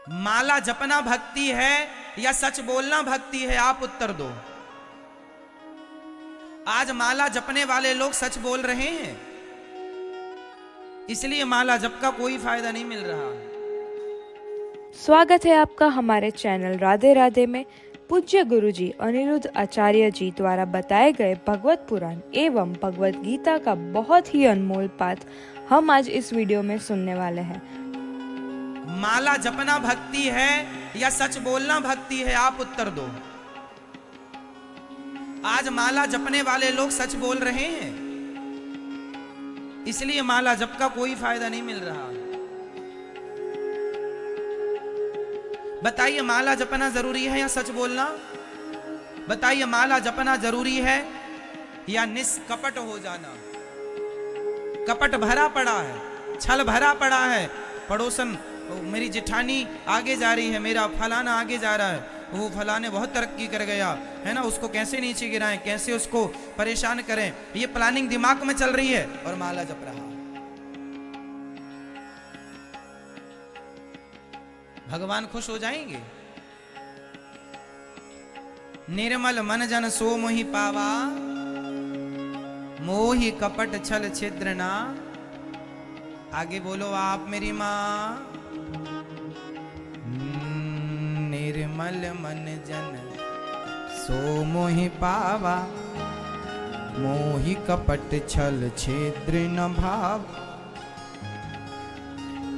माला जपना भक्ति है या सच बोलना भक्ति है? आप उत्तर दो। आज माला जपने वाले लोग सच बोल रहे हैं, इसलिए माला जप का कोई फायदा नहीं मिल रहा। स्वागत है आपका हमारे चैनल राधे राधे में। पूज्य गुरुजी अनिरुद्ध आचार्य जी द्वारा बताए गए भगवत पुराण एवं भगवत गीता का बहुत ही अनमोल पाठ हम आज इस वीडियो में सुनने वाले हैं। माला जपना भक्ति है या सच बोलना भक्ति है? आप उत्तर दो। आज माला जपने वाले लोग सच बोल रहे हैं, इसलिए माला जप का कोई फायदा नहीं मिल रहा। बताइए, माला जपना जरूरी है या सच बोलना? बताइए, माला जपना जरूरी है या निष्कपट हो जाना? कपट भरा पड़ा है, छल भरा पड़ा है। पड़ोसन मेरी जेठानी आगे जा रही है, मेरा फलाना आगे जा रहा है, वो फलाने बहुत तरक्की कर गया है ना, उसको कैसे नीचे गिराएं, कैसे उसको परेशान करें, ये प्लानिंग दिमाग में चल रही है और माला जप रहा। भगवान खुश हो जाएंगे? निर्मल मन जन सो मोहि पावा, मोहि कपट छल छिद्र ना। आगे बोलो आप मेरी माँ। निर्मल मन जन सो मोहि पावा, मोहि कपट छल छिद्र न भाव।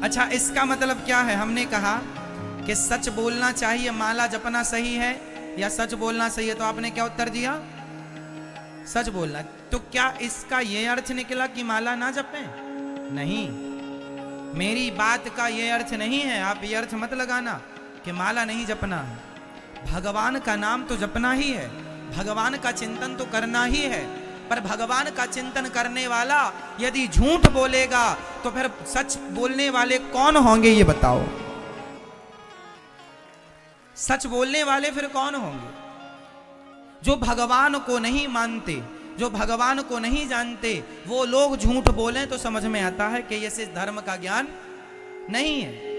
अच्छा, इसका मतलब क्या है? हमने कहा कि सच बोलना चाहिए, माला जपना सही है या सच बोलना सही है, तो आपने क्या उत्तर दिया? सच बोलना। तो क्या इसका यह अर्थ निकला कि माला ना जपें? नहीं, मेरी बात का यह अर्थ नहीं है। आप ये अर्थ मत लगाना कि माला नहीं जपना है। भगवान का नाम तो जपना ही है, भगवान का चिंतन तो करना ही है, पर भगवान का चिंतन करने वाला यदि झूठ बोलेगा तो फिर सच बोलने वाले कौन होंगे, ये बताओ? सच बोलने वाले फिर कौन होंगे? जो भगवान को नहीं मानते, जो भगवान को नहीं जानते, वो लोग झूठ बोलें तो समझ में आता है कि ये धर्म का ज्ञान नहीं है।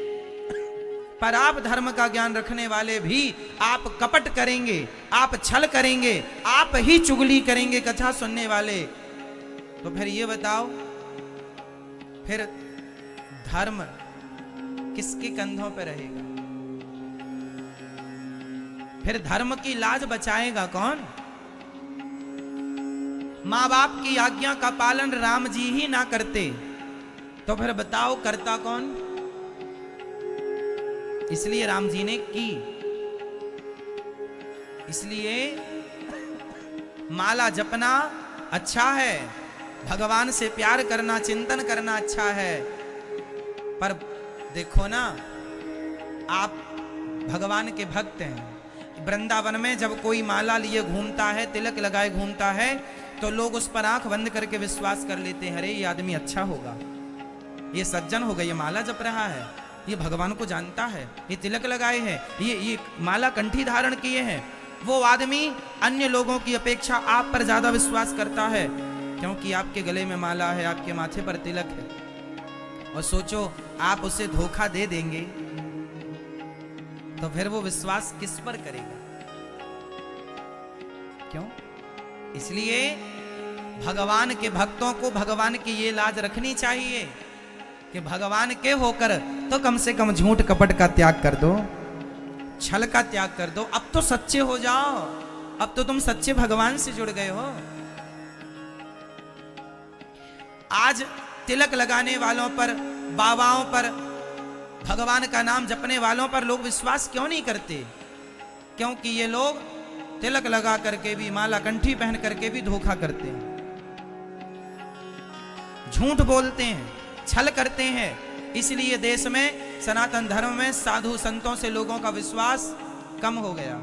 पर आप धर्म का ज्ञान रखने वाले भी आप कपट करेंगे, आप छल करेंगे, आप ही चुगली करेंगे कथा सुनने वाले, तो फिर ये बताओ, फिर धर्म किसके कंधों पर रहेगा? फिर धर्म की लाज बचाएगा कौन? मां बाप की आज्ञा का पालन राम जी ही ना करते तो फिर बताओ करता कौन? इसलिए राम जी ने की। इसलिए माला जपना अच्छा है, भगवान से प्यार करना, चिंतन करना अच्छा है, पर देखो ना, आप भगवान के भक्त हैं। वृंदावन में जब कोई माला लिए घूमता है, तिलक लगाए घूमता है, तो लोग उस पर आंख बंद करके विश्वास कर लेते हैं, अरे ये आदमी अच्छा होगा, ये सज्जन होगा, ये माला जप रहा है, ये भगवान को जानता है, ये तिलक लगाए हैं, ये माला कंठी धारण किए हैं। वो आदमी अन्य लोगों की अपेक्षा आप पर ज्यादा विश्वास करता है, क्योंकि आपके गले में माला है, आपके माथे पर तिलक है। और सोचो, आप उसे धोखा दे देंगे तो फिर वो विश्वास किस पर करेगा? क्यों? इसलिए भगवान के भक्तों को भगवान की ये लाज रखनी चाहिए कि भगवान के होकर तो कम से कम झूठ कपट का त्याग कर दो, छल का त्याग कर दो। अब तो सच्चे हो जाओ, अब तो तुम सच्चे भगवान से जुड़ गए हो। आज तिलक लगाने वालों पर, बाबाओं पर, भगवान का नाम जपने वालों पर लोग विश्वास क्यों नहीं करते? क्योंकि ये लोग तिलक लगा करके भी, माला कंठी पहन करके भी धोखा करते हैं, झूठ बोलते हैं, छल करते हैं। इसलिए देश में, सनातन धर्म में साधु संतों से लोगों का विश्वास कम हो गया।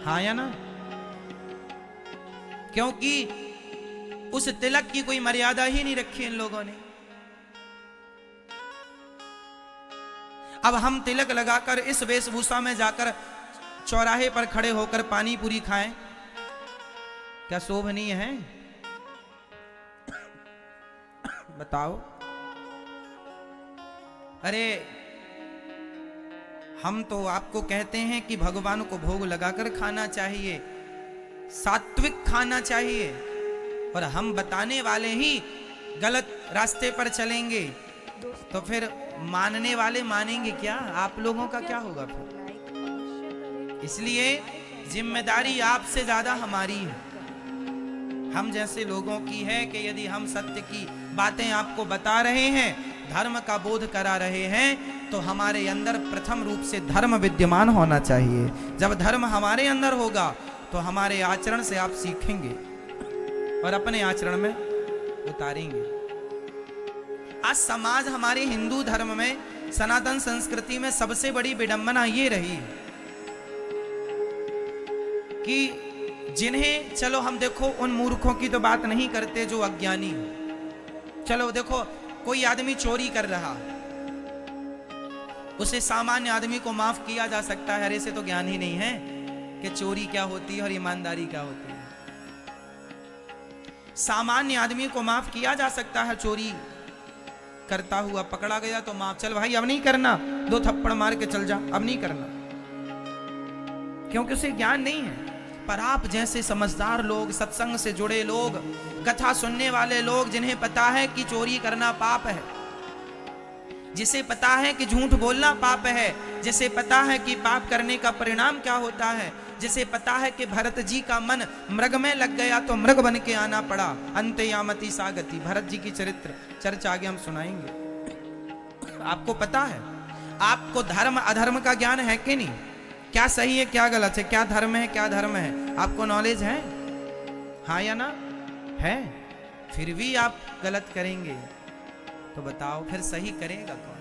हाँ या ना? क्योंकि उस तिलक की कोई मर्यादा ही नहीं रखी इन लोगों ने। अब हम तिलक लगाकर इस वेशभूषा में जाकर चौराहे पर खड़े होकर पानी पूरी खाएं, क्या शोभनीय है? बताओ। अरे हम तो आपको कहते हैं कि भगवान को भोग लगाकर खाना चाहिए, सात्विक खाना चाहिए, और हम बताने वाले ही गलत रास्ते पर चलेंगे तो फिर मानने वाले मानेंगे क्या? आप लोगों का क्या होगा फिर? इसलिए जिम्मेदारी आपसे ज्यादा हमारी है, हम जैसे लोगों की है कि यदि हम सत्य की बातें आपको बता रहे हैं, धर्म का बोध करा रहे हैं, तो हमारे अंदर प्रथम रूप से धर्म विद्यमान होना चाहिए। जब धर्म हमारे अंदर होगा तो हमारे आचरण से आप सीखेंगे और अपने आचरण में उतारेंगे। आज समाज हमारे हिंदू धर्म में, सनातन संस्कृति में सबसे बड़ी विडंबना ये रही कि जिन्हें, चलो हम देखो उन मूर्खों की तो बात नहीं करते जो अज्ञानी, चलो देखो कोई आदमी चोरी कर रहा, उसे सामान्य आदमी को माफ किया जा सकता है, अरे से तो ज्ञान ही नहीं है कि चोरी क्या होती है और ईमानदारी क्या होती है। सामान्य आदमी को माफ किया जा सकता है, चोरी करता हुआ पकड़ा गया तो माफ, चल भाई अब नहीं करना, 2 थप्पड़ मार के चल जा, अब नहीं करना, क्योंकि उसे ज्ञान नहीं है। पर आप जैसे समझदार लोग, सत्संग से जुड़े लोग, कथा सुनने वाले लोग, जिन्हें पता है कि चोरी करना पाप है, जिसे पता है कि झूठ बोलना पाप है, जिसे पता है कि पाप करने का परिणाम क्या होता है, जिसे पता है कि भरत जी का मन मृग में लग गया तो मृग बन के आना पड़ा, अंतयामति सागति, भरत जी की चरित्र चर्चा आगे हम सुनाएंगे। आपको पता है, आपको धर्म अधर्म का ज्ञान है कि नहीं? क्या सही है क्या गलत है, क्या धर्म है क्या धर्म है, आपको नॉलेज है? हाँ या ना? है। फिर भी आप गलत करेंगे तो बताओ फिर सही करेगा कौन?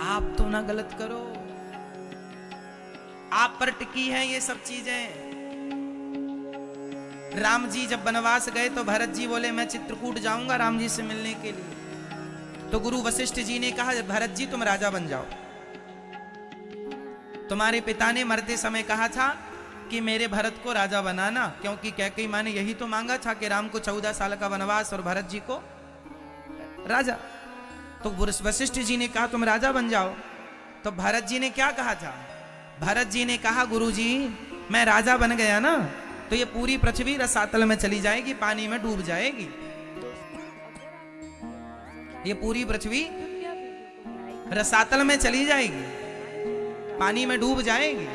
आप तो ना गलत करो, आप पर टिकी है ये सब चीजें। राम जी जब वनवास गए तो भरत जी बोले मैं चित्रकूट जाऊंगा राम जी से मिलने के लिए, तो गुरु वशिष्ठ जी ने कहा भरत जी तुम राजा बन जाओ। तुम्हारे पिता ने मरते समय कहा था कि मेरे भरत को राजा बनाना, क्योंकि कैकेयी माँ ने यही तो मांगा था कि राम को 14 साल का वनवास और भरत जी को राजा। तो वशिष्ठ जी ने कहा तुम राजा बन जाओ। तो भरत जी ने क्या कहा था? भरत जी ने कहा गुरुजी मैं राजा बन गया ना तो ये पूरी पृथ्वी रसातल में चली जाएगी, पानी में डूब जाएगी, ये पूरी पृथ्वी रसातल में चली जाएगी, पानी में डूब जाएगी।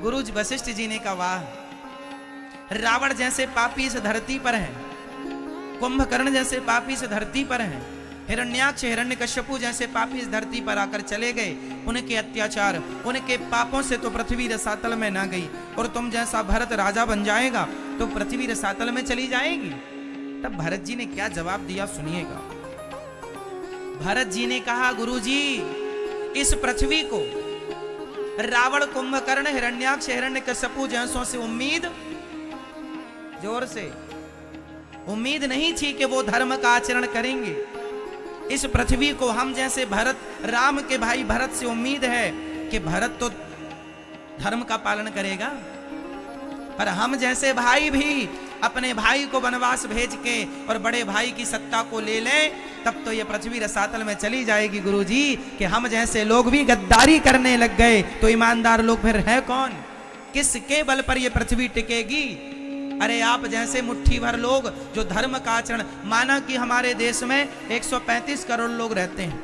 गुरु वशिष्ठ जी ने कहा वाह, रावण जैसे पापी इस धरती पर हैं, कुंभकर्ण जैसे पापी इस धरती पर हैं, हिरण्याक्ष हिरण्यकश्यपु जैसे पापी इस धरती पर आकर चले गए, उनके अत्याचार उनके पापों से तो पृथ्वी रसातल में ना गई, और तुम जैसा भरत राजा बन जाएगा तो पृथ्वी रसातल में चली जाएगी। तब भरत जी ने क्या जवाब दिया सुनिएगा। भरत जी ने कहा गुरुजी इस पृथ्वी को रावण कुंभकर्ण हिरण्याक्ष हिरण्यकश्यपु जैसों से उम्मीद, जोर से, उम्मीद नहीं थी कि वो धर्म का आचरण करेंगे। इस पृथ्वी को हम जैसे भरत, राम के भाई भरत से उम्मीद है कि भरत तो धर्म का पालन करेगा, पर हम जैसे भाई भी अपने भाई को वनवास भेज के और बड़े भाई की सत्ता को ले लें तब तो ये पृथ्वी रसातल में चली जाएगी। गुरुजी कि हम जैसे लोग भी गद्दारी करने लग गए तो ईमानदार लोग फिर है कौन? किसके बल पर ये पृथ्वी टिकेगी? अरे आप जैसे मुट्ठी भर लोग जो धर्म का आचरण, माना कि हमारे देश में 135 करोड़ लोग रहते हैं,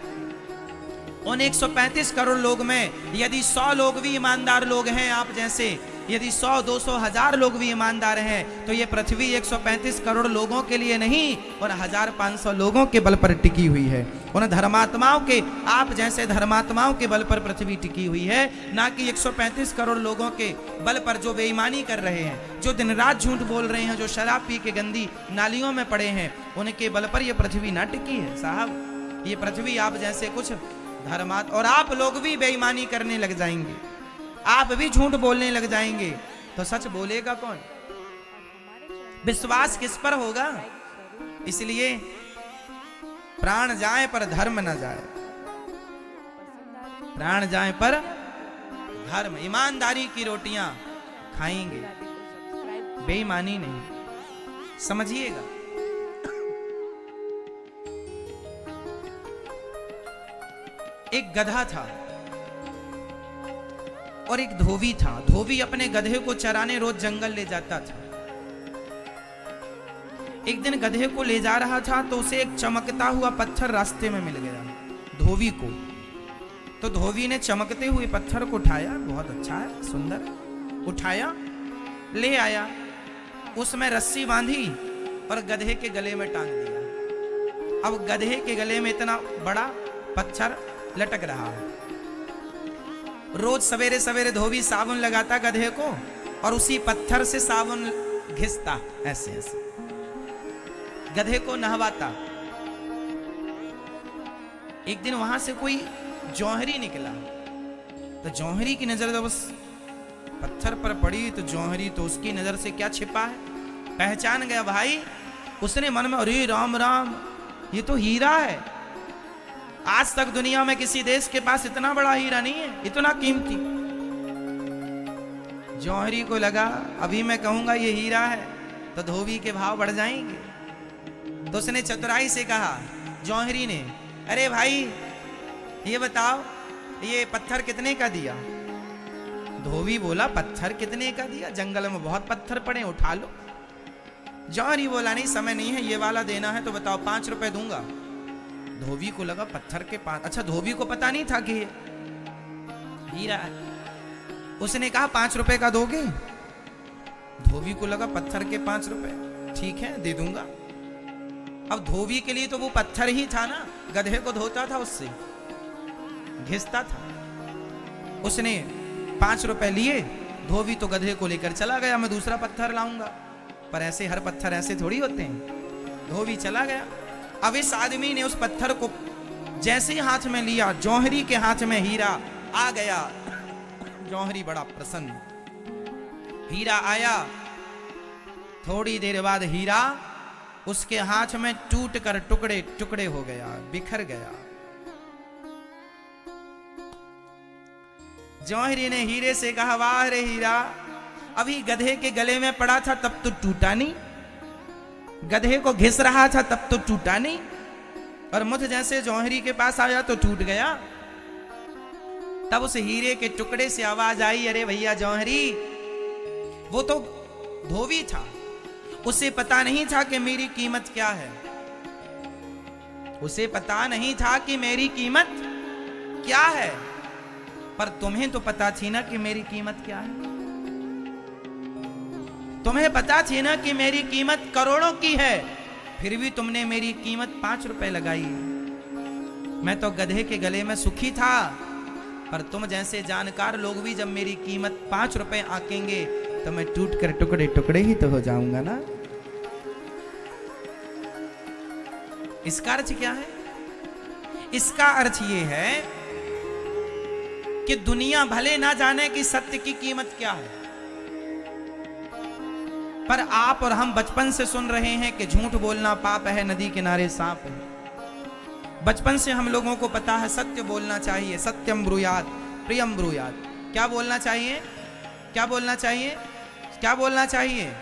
उन 135 करोड़ लोग में यदि 100 लोग भी ईमानदार लोग हैं, आप जैसे यदि 100, 200, 1000 लोग भी ईमानदार हैं तो ये पृथ्वी 135 करोड़ लोगों के लिए नहीं और 1500 लोगों के बल पर टिकी हुई है। उन धर्मात्माओं के, आप जैसे धर्मात्माओं के बल पर पृथ्वी टिकी हुई है, ना कि 135 करोड़ लोगों के बल पर जो बेईमानी कर रहे हैं, जो दिन रात झूठ बोल रहे हैं, जो शराब पी के गंदी नालियों में पड़े हैं, उनके बल पर यह पृथ्वी ना टिकी है। साहब ये पृथ्वी आप जैसे कुछ धर्मात, और आप लोग भी बेईमानी करने लग जाएंगे, आप भी झूठ बोलने लग जाएंगे तो सच बोलेगा कौन? विश्वास किस पर होगा? इसलिए प्राण जाए पर धर्म न जाए, प्राण जाए पर धर्म, ईमानदारी की रोटियां खाएंगे, बेईमानी नहीं। समझिएगा एक गधा था और एक धोबी था। धोबी अपने गधे को चराने रोज जंगल ले जाता था। एक दिन गधे को ले जा रहा था तो उसे एक चमकता हुआ पत्थर रास्ते में मिल गया धोबी को। तो धोबी ने चमकते हुए पत्थर को उठाया, बहुत अच्छा है, सुंदर है, उठाया, ले आया, उसमें रस्सी बांधी और गधे के गले में टांग दिया। अब गधे के गले में इतना बड़ा पत्थर लटक रहा है। रोज सवेरे सवेरे धोबी साबुन लगाता गधे को और उसी पत्थर से साबुन घिसता, ऐसे ऐसे गधे को नहवाता। एक दिन वहां से कोई जौहरी निकला तो जौहरी की नजर जब उस पत्थर पर पड़ी तो जौहरी तो उसकी नजर से क्या छिपा है, पहचान गया भाई। उसने मन में अरे राम राम, ये तो हीरा है। आज तक दुनिया में किसी देश के पास इतना बड़ा हीरा नहीं है, इतना कीमती। जौहरी को लगा अभी मैं कहूंगा ये हीरा है तो धोबी के भाव बढ़ जाएंगे। तो उसने चतुराई से कहा, जौहरी ने, अरे भाई ये बताओ ये पत्थर कितने का दिया? धोबी बोला, पत्थर कितने का दिया? जंगल में बहुत पत्थर पड़े, उठा लो। जौहरी बोला, नहीं समय नहीं है, ये वाला देना है तो बताओ, 5 रुपए दूंगा। धोबी को लगा पत्थर के 5, अच्छा धोबी को पता नहीं था कि ये हीरा है। उसने कहा 5 रुपए का दोगे? धोबी को लगा पत्थर के 5 रुपए, ठीक है दे दूंगा। अब धोबी के लिए तो वो पत्थर ही था ना, गधे को धोता था, उससे घिसता था। उसने 5 रुपए लिए, धोबी तो गधे को लेकर चला गया, मैं दूसरा पत्थर लाऊंगा। पर ऐसे हर पत्थर ऐसे थोड़ी होते हैं। धोबी चला गया। अब इस आदमी ने उस पत्थर को जैसे ही हाथ में लिया, जौहरी के हाथ में हीरा आ गया। जौहरी बड़ा प्रसन्न, हीरा आया। थोड़ी देर बाद हीरा उसके हाथ में टूट कर टुकड़े टुकड़े हो गया, बिखर गया। जौहरी ने हीरे से कहा, वाह रे हीरा, अभी गधे के गले में पड़ा था तब तो टूटा नहीं, गधे को घिस रहा था तब तो टूटा नहीं, और मुझ जैसे जौहरी के पास आया तो टूट गया। तब उस हीरे के टुकड़े से आवाज आई, अरे भैया जौहरी, वो तो धोबी था, उसे पता नहीं था कि मेरी कीमत क्या है। उसे पता नहीं था कि मेरी कीमत क्या है, पर तुम्हें तो पता थी ना कि मेरी कीमत क्या है। तुम्हें पता थी ना कि मेरी कीमत करोड़ों की है, फिर भी तुमने मेरी कीमत 5 रुपए लगाई। मैं तो गधे के गले में सुखी था, पर तुम जैसे जानकार लोग भी जब मेरी कीमत 5 रुपए आकेंगे तो मैं टूट कर टुकड़े टुकड़े ही तो हो जाऊंगा ना। इसका अर्थ क्या है? इसका अर्थ ये है कि दुनिया भले ना जाने कि सत्य की कीमत क्या है, पर आप और हम बचपन से सुन रहे हैं कि झूठ बोलना पाप है, नदी किनारे सांप है। बचपन से हम लोगों को पता है सत्य बोलना चाहिए, सत्यम ब्रूयात प्रियम ब्रूयात। क्या बोलना चाहिए? क्या बोलना चाहिए? क्या बोलना चाहिए?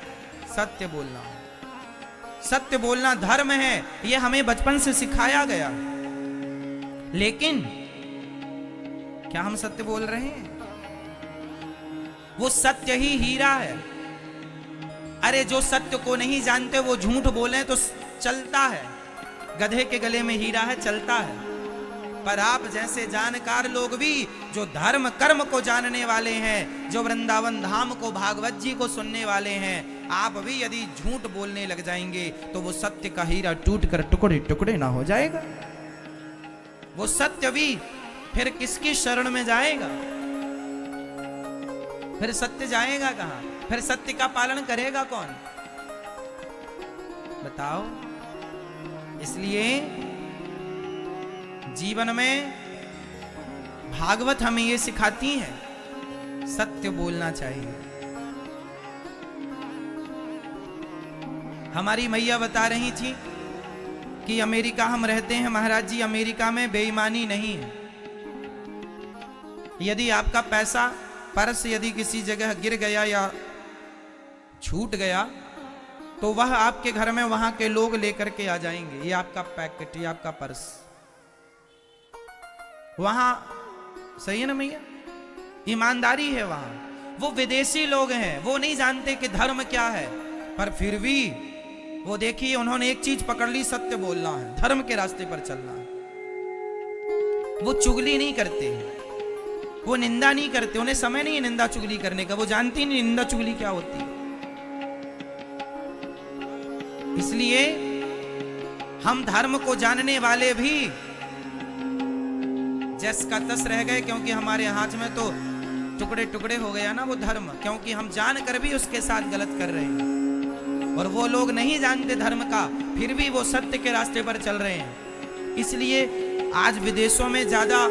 सत्य बोलना। सत्य बोलना धर्म है, यह हमें बचपन से सिखाया गया। लेकिन क्या हम सत्य बोल रहे हैं? वो सत्य ही हीरा है। अरे जो सत्य को नहीं जानते वो झूठ बोले तो चलता है, गधे के गले में हीरा है, चलता है। पर आप जैसे जानकार लोग भी, जो धर्म कर्म को जानने वाले हैं, जो वृंदावन धाम को, भागवत जी को सुनने वाले हैं, आप भी यदि झूठ बोलने लग जाएंगे तो वो सत्य का हीरा टूट कर टुकड़े टुकड़े ना हो जाएगा। वो सत्य भी फिर किसकी शरण में जाएगा? फिर सत्य जाएगा कहां? फिर सत्य का पालन करेगा कौन? बताओ। इसलिए जीवन में भागवत हमें ये सिखाती है, सत्य बोलना चाहिए। हमारी मैया बता रही थी कि अमेरिका हम रहते हैं महाराज जी, अमेरिका में बेईमानी नहीं है। यदि आपका पैसा, पर्स यदि किसी जगह गिर गया या छूट गया तो वह आपके घर में वहां के लोग लेकर के आ जाएंगे। ये आपका पैकेट, ये आपका पर्स। वहां सही है ना भैया, ईमानदारी है वहां। वो विदेशी लोग हैं, वो नहीं जानते कि धर्म क्या है, पर फिर भी वो देखिए उन्होंने एक चीज पकड़ ली, सत्य बोलना है, धर्म के रास्ते पर चलना है। वो चुगली नहीं करते, वो निंदा नहीं करते, उन्हें समय नहीं है निंदा चुगली करने का, वो जानती नहीं निंदा चुगली क्या होती है। इसलिए हम धर्म को जानने वाले भी जस का तस रह गए, क्योंकि हमारे हाथ में तो टुकड़े टुकड़े हो गया ना वो धर्म, क्योंकि हम जानकर भी उसके साथ गलत कर रहे हैं। और वो लोग नहीं जानते धर्म का, फिर भी वो सत्य के रास्ते पर चल रहे हैं। इसलिए आज विदेशों में ज्यादा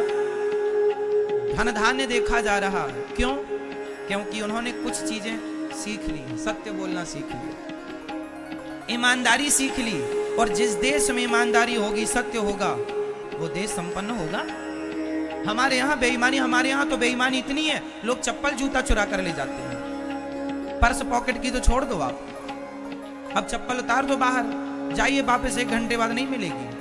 धन धान्य देखा जा रहा है। क्यों? क्योंकि उन्होंने कुछ चीजें सीख ली, सत्य बोलना सीख लिया, ईमानदारी सीख ली। और जिस देश में ईमानदारी होगी, सत्य होगा, वो देश संपन्न होगा। हमारे यहाँ बेईमानी, हमारे यहाँ तो बेईमानी इतनी है, लोग चप्पल जूता चुरा कर ले जाते हैं। पर्स पॉकेट की तो छोड़ दो आप, अब चप्पल उतार दो बाहर, जाइए वापस 1 घंटे बाद नहीं मिलेगी।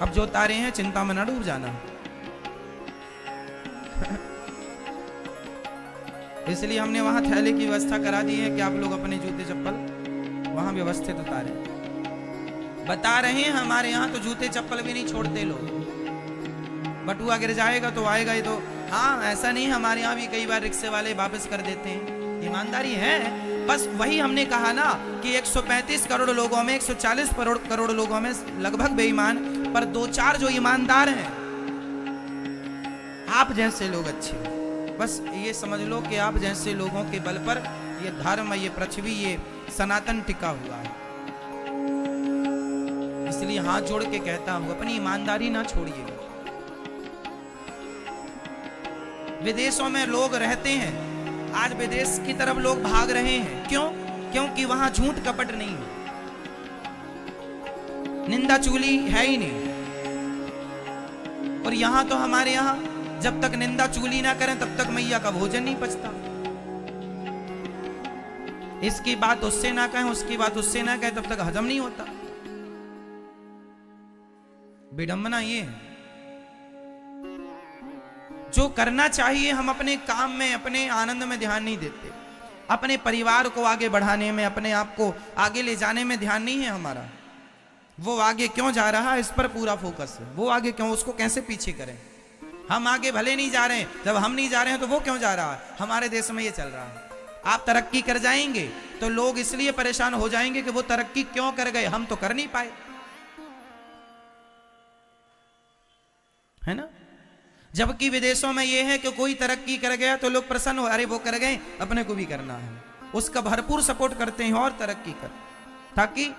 अब जो उतारे हैं चिंता में न डूब जाना। इसलिए हमने वहां थैले की व्यवस्था करा दी है कि आप लोग अपने जूते चप्पल वहां व्यवस्थित उतारे। बता रहे हैं हमारे यहाँ तो जूते चप्पल भी नहीं छोड़ते लोग, बटुआ गिर जाएगा तो आएगा ही तो। हाँ, ऐसा नहीं, हमारे यहाँ भी कई बार रिक्शे वाले वापस कर देते हैं, ईमानदारी है। बस वही हमने कहा ना कि 135 करोड़ लोगों में 140 करोड़ लोगों में लगभग बेईमान, पर 2-4 जो ईमानदार हैं, आप जैसे लोग अच्छे। बस ये समझ लो कि आप जैसे लोगों के बल पर ये धर्म, ये पृथ्वी, ये सनातन टिका हुआ है। इसलिए हाथ जोड़ के कहता हूं, अपनी ईमानदारी ना छोड़िएगा। विदेशों में लोग रहते हैं, आज विदेश की तरफ लोग भाग रहे हैं। क्यों? क्योंकि वहां झूठ कपट नहीं है, निंदा चुगली है ही नहीं। और यहां तो हमारे यहां जब तक निंदा चुगली ना करें तब तक मैया का भोजन नहीं पचता। इसकी बात उससे ना कहें, उसकी बात उससे ना कहें, तब तक हजम नहीं होता। विडंबना ये है। जो करना चाहिए हम अपने काम में, अपने आनंद में ध्यान नहीं देते, अपने परिवार को आगे बढ़ाने में, अपने आप को आगे ले जाने में ध्यान नहीं है हमारा। वो आगे क्यों जा रहा है इस पर पूरा फोकस है, वो आगे क्यों, उसको कैसे पीछे करें। हम आगे भले नहीं जा रहे हैं, जब हम नहीं जा रहे हैं तो वो क्यों जा रहा है। हमारे देश में ये चल रहा है, आप तरक्की कर जाएंगे तो लोग इसलिए परेशान हो जाएंगे कि वो तरक्की क्यों कर गए, हम तो कर नहीं पाए, है ना। जबकि विदेशों में ये है कि कोई तरक्की कर गया तो लोग प्रसन्न हो, अरे वो कर गए, अपने को भी करना है, उसका भरपूर सपोर्ट करते हैं और तरक्की कर, ताकि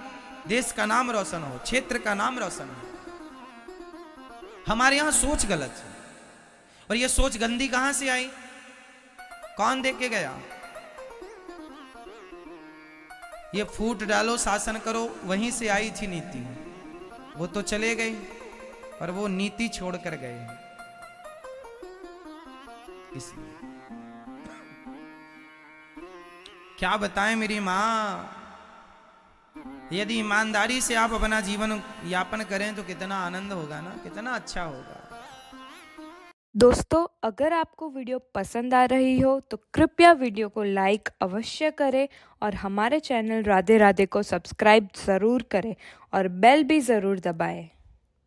देश का नाम रोशन हो, क्षेत्र का नाम रोशन हो। हमारे यहां सोच गलत है, और ये सोच गंदी कहां से आई, कौन देख के गया। ये फूट डालो शासन करो, वहीं से आई थी नीति। वो तो चले गए और वो नीति छोड़ कर गए। इसलिए क्या बताएं मेरी मां, यदि ईमानदारी से आप अपना जीवन यापन करें तो कितना आनंद होगा ना, कितना अच्छा होगा। दोस्तों, अगर आपको वीडियो पसंद आ रही हो तो कृपया वीडियो को लाइक अवश्य करें और हमारे चैनल राधे राधे को सब्सक्राइब ज़रूर करें और बेल भी ज़रूर दबाएं।